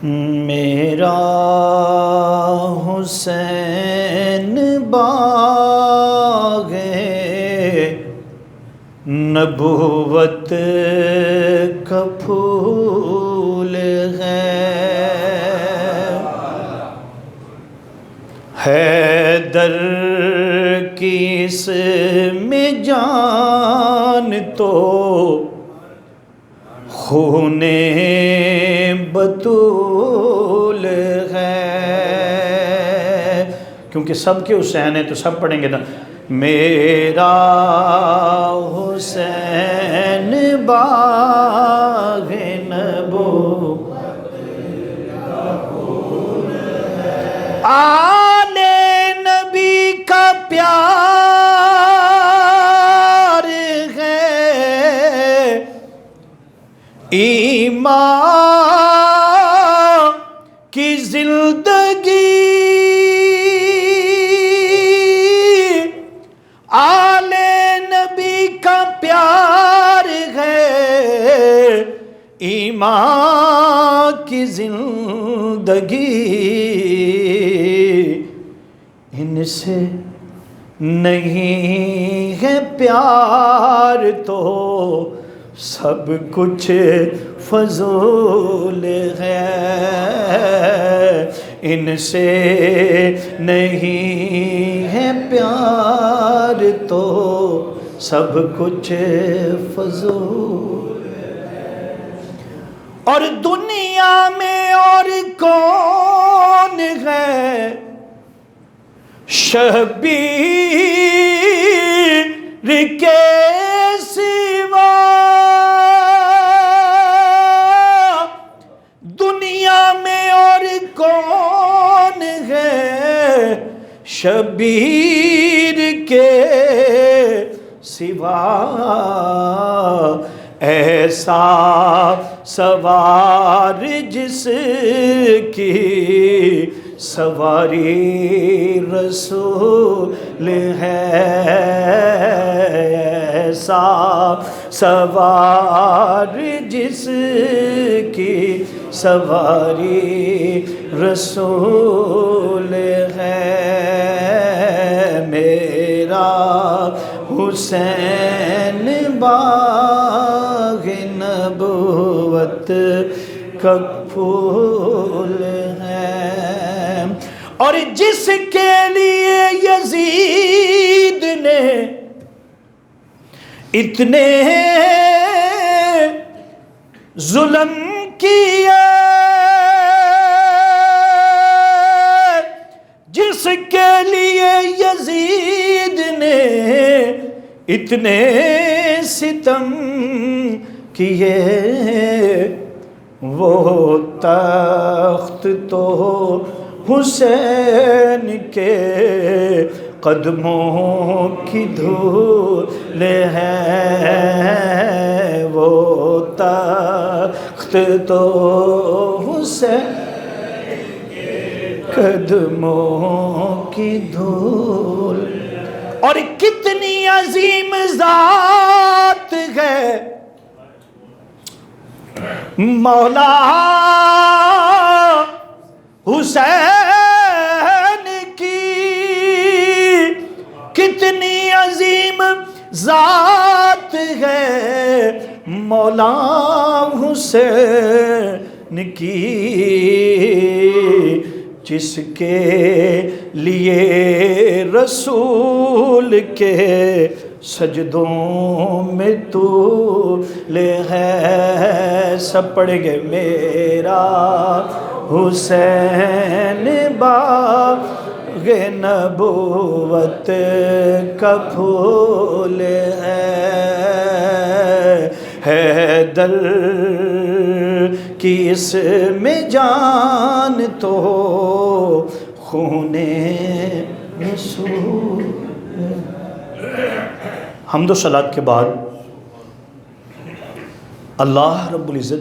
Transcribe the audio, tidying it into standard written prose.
میرا حسین باغ نبوت کا پھول ہے، حیدر کی اس میں جان تو خون بطول ہے، کیونکہ سب کے حسین ہیں تو سب پڑھیں گے نا۔ میرا حسین باغ نبوت کا پھول ہے، آل نبی کا پیار ہے، ایمان کی زندگی، آل نبی کا پیار ہے، ایمان کی زندگی، ان سے نہیں ہے پیار تو سب کچھ فضول ہے، ان سے نہیں ہے پیار تو سب کچھ فضول ہے، اور دنیا میں اور کون ہے شبیر کے سوا، دنیا میں اور کون ہے شبیر کے سوا، ایسا سوار جس کی سواری رسول ہے، ایسا سوار جس کی سواری رسول ہے، میرا حسین باغ نبوت کا پھول ہے، اور جس کے لیے یزید نے اتنے ظلم کیے، جس کے لیے یزید نے اتنے ستم کیے، وہ تخت تو حسین کے قدموں کی دھول ہے، وہ تخت تو حسین کے قدموں کی دھول، اور کتنی عظیم ذات ہے مولا حسین کی، کتنی عظیم ذات ہے مولا حسین کی، جس کے لیے رسول کے سجدوں میں طول ہے، سب پڑھیں گے میرا حسین باغ نبوت کا پھول ہے، حیدر کی اس میں جان تو خون رسول ہے۔ حمد و صلات کے بعد اللہ رب العزت